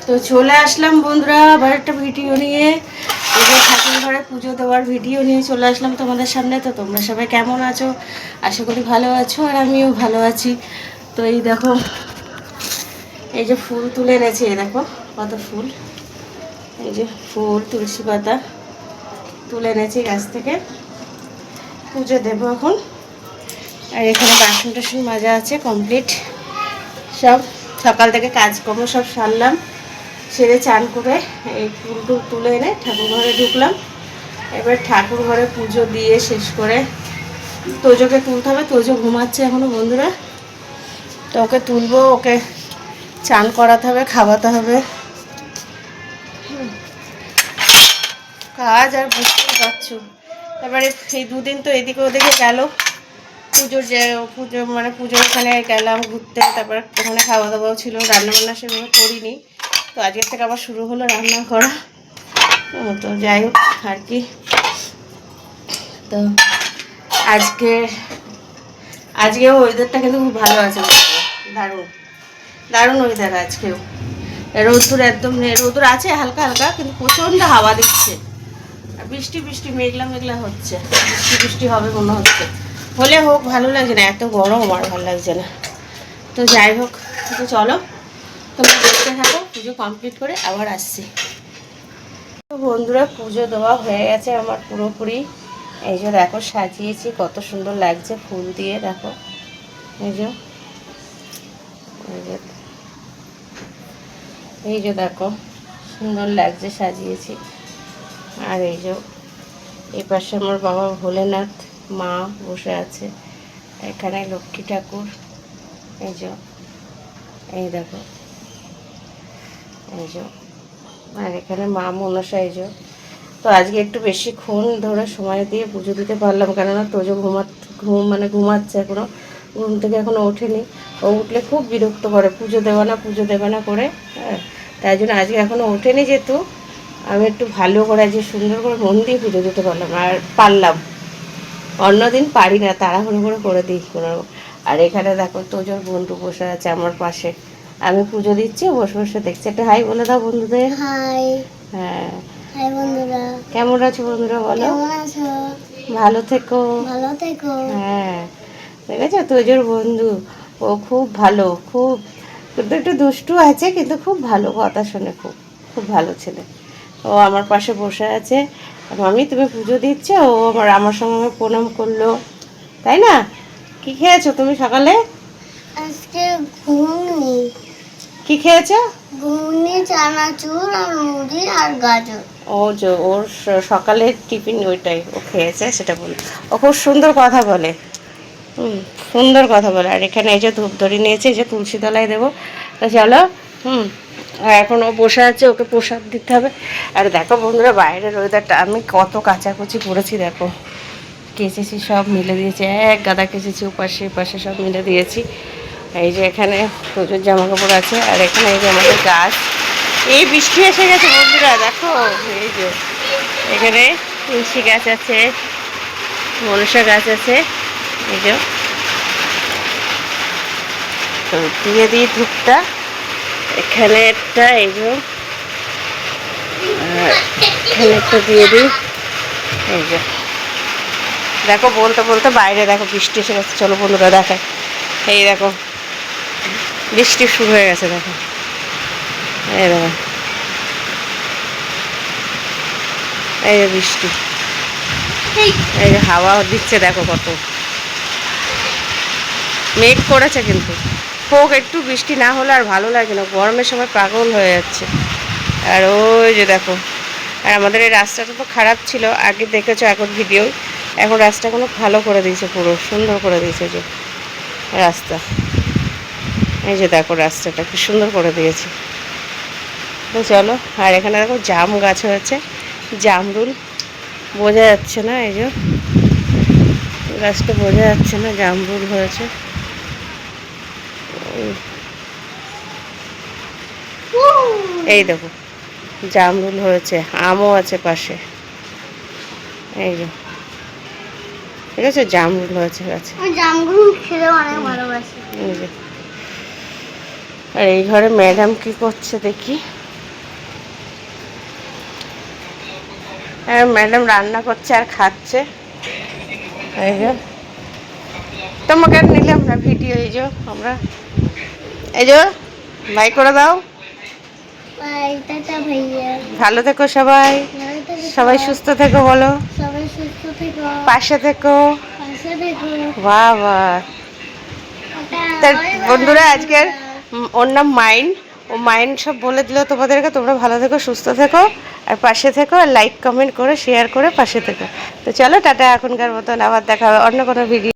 তো চলে আসলাম বন্ধুরা আবার একটা ভিডিও নিয়ে। এবার ঠাকুর ঘরে পুজো দেওয়ার ভিডিও নিয়ে চলে আসলাম তোমাদের সামনে। তো তোমরা সবাই কেমন আছো? আশা করি ভালো আছো, আর আমিও ভালো আছি। তো এই দেখো, এই যে ফুল তুলে এনেছি, এই দেখো কত ফুল। এই যে ফুল, তুলসী পাতা তুলে এনেছি গাছ থেকে, পুজো দেবো এখন। আর এখানে বাসন টাসন মাজা আছে কমপ্লিট সব। সকাল থেকে কাজকর্ম সব সারলাম, সেরে চান করে এই ফুল টুল তুলে এনে ঠাকুর ঘরে ঢুকলাম। এবার ঠাকুর ঘরে পুজো দিয়ে শেষ করে তোজোকে তুলতে হবে। তোজো ঘুমাচ্ছে এখনো বন্ধুরা, তো ওকে তুলবো, ওকে চান করাতে হবে, খাওয়াতে হবে। কাজ আর বুঝতেই পারছো। তারপরে এই দুদিন তো এদিকে ওদিকে গেল, পুজোর যে পুজো মানে পুজোর ওখানে গেলাম ঘুরতে। তারপর ওখানে খাওয়া দাওয়াও ছিল, রান্নাবান্না সেভাবে করিনি। তো আজকের থেকে আবার শুরু হলো রান্না করা। তো যাই হোক আর কি। তো আজকেও ওয়েদারটা কিন্তু খুব ভালো আছে, দারুণ দারুণ ওয়েদার আজকেও। রোদ্দুর একদম নেই, রোদ্দুর আছে হালকা হালকা, কিন্তু প্রচণ্ড হাওয়া দিচ্ছে। আর বৃষ্টি বৃষ্টি মেঘলা মেঘলা হচ্ছে, বৃষ্টি বৃষ্টি হবে মনে হচ্ছে। হলে হোক, ভালো লাগছে না, এত গরম আমার ভালো লাগছে না। তো যাই হোক, তো চলো তোমরা দেখতে থাকো, পুজো কমপ্লিট করে আবার আসছি। তো বন্ধুরা পুজো দেওয়া হয়ে গেছে আমার পুরোপুরি। এই যে দেখো সাজিয়েছি, কত সুন্দর লাগছে ফুল দিয়ে। দেখো এই যে দেখো সুন্দর লাগছে সাজিয়েছি। আর এই যে এই পাশে আমার বাবা ভোলেনাথ, মা বসে আছে, এখানে লক্ষ্মী ঠাকুর। এই যে এই দেখো, এই যে আর এখানে মা মনসা। এই যে তো আজকে একটু বেশিক্ষণ ধরে সময় দিয়ে পুজো দিতে পারলাম, কেননা তোজো ঘুমাচ্ছে এখনো, ঘুম থেকে এখনো ওঠেনি। ও উঠলে খুব বিরক্ত করে, পুজো দেবে না করে। হ্যাঁ, তাই জন্য আজকে এখনো ওঠেনি, যেহেতু আমি একটু ভালো করে আজকে সুন্দর করে মন দিয়ে পুজো দিতে পারলাম। অন্যদিন পারি না, তাড়াহুড়ো করে দিই কোনো। আর এখানে দেখো তোজোর বন্ধু বসে আছে আমার পাশে, আমি পুজো দিচ্ছি, বসে বসে দেখছি। একটা হাই বলে দাও বন্ধুদের। হাই। হ্যাঁ, হাই বন্ধুরা, কেমন আছো বন্ধুরা বলো? কেমন আছো? ভালো থেকো, ভালো থেকো। হ্যাঁ, দেখেছো তোজোর বন্ধু, ও খুব ভালো, খুব কিন্তু একটু দুষ্টু আছে, কিন্তু খুব ভালো, কথা শোনে, খুব খুব ভালো ছেলে। ও আমার পাশে বসে আছে, মামি তুমি পুজো দিচ্ছ, ও আমার সঙ্গে প্রণাম করলো, তাই না? কি খেয়েছো তুমি সকালে? আজকে ঘুগনি। কি খেয়েছো? ঘুগনি, চানাচুর আর মুড়ি আর গাজর। ও যে ওর সকালের টিফিন ওইটাই ও খেয়েছে, সেটা বলি। ও খুব সুন্দর কথা বলে, সুন্দর কথা বলে। আর এখানে এই যে ধূপ ধরি নিয়েছে, এই যে তুলসী তলায় দেবো। তো চলো, আর এখন ও বসে আছে, ওকে প্রসাদ দিতে হবে। আর দেখো বন্ধুরা বাইরের ওয়েদারটা, আমি কত কাচাকুচি করেছি দেখো, কেচেছি সব মিলে দিয়েছি, এক গাদা কেচেছি, ওপাশে এপাশে সব মিলে দিয়েছি। এই যে এখানে প্রচুর জামা কাপড় আছে। আর এখানে এই যে আমাদের গাছ, এই বৃষ্টি এসে গেছে বন্ধুরা, দেখো এই যে এখানে তুলসী গাছ আছে, মনসা গাছ আছে। এই যে তো দিয়ে দিই ধূপটা, এখানে একটা, এই যে এখানে একটা দিয়ে দিই। এই যে দেখো বলতে বলতে বাইরে দেখো বৃষ্টি এসে গেছে। চলো বন্ধুরা দেখায়, এই দেখো বৃষ্টি শুরু হয়ে গেছে, দেখো এই দেখো, এই যে বৃষ্টি, এই যে হাওয়া দিচ্ছে, দেখো কত মেঘ করেছে। কিন্তু হোক, একটু বৃষ্টি না হলে আর ভালো লাগে না, গরমের সময় পাগল হয়ে যাচ্ছে। আর ওই যে দেখো, আর আমাদের এই রাস্তাটা তো খারাপ ছিল আগে, দেখেছো এখন ভিডিও, এখন রাস্তা কোনো ভালো করে দিয়েছে, পুরো সুন্দর করে দিয়েছে যে রাস্তা। এই যে দেখো রাস্তাটা কি সুন্দর করে দিয়েছে। তো চলো, আর এখানে দেখো জাম গাছ হয়েছে, জামরুল বোঝা যাচ্ছে না, এই যে গাছটা বোঝা যাচ্ছে না, জামরুল হয়েছে। এই দেখো জামরুল হয়েছে, আমও আছে পাশে, এই যে ঠিক আছে, জামরুল হয়েছে গাছে। জামরুল খেতে অনেক ভালোবাসি। আর এই ঘরে ম্যাডাম কি করছে দেখি, ম্যাডাম রান্না করছে আর খাচ্ছে। এই যে তোমাকে আর নিলাম না ভিডিও, এই যে আমরা এই যে বাই করে দাও। ভালো থেকো সবাই, সবাই সুস্থ থেকো বলো, পাশে থেকো। বাহ বাহ। বন্ধুরা আজকের ওর নাম মাইন্ড, ও মাইন্ড সব বলে দিল তোমাদেরকে। তোমরা ভালো থেকো, সুস্থ থেকো, আর পাশে থেকো, আর লাইক কমেন্ট করে শেয়ার করে পাশে থেকো। তো চলো টাটা, এখনকার মতন আবার দেখা হবে অন্য কোনো ভিডিও।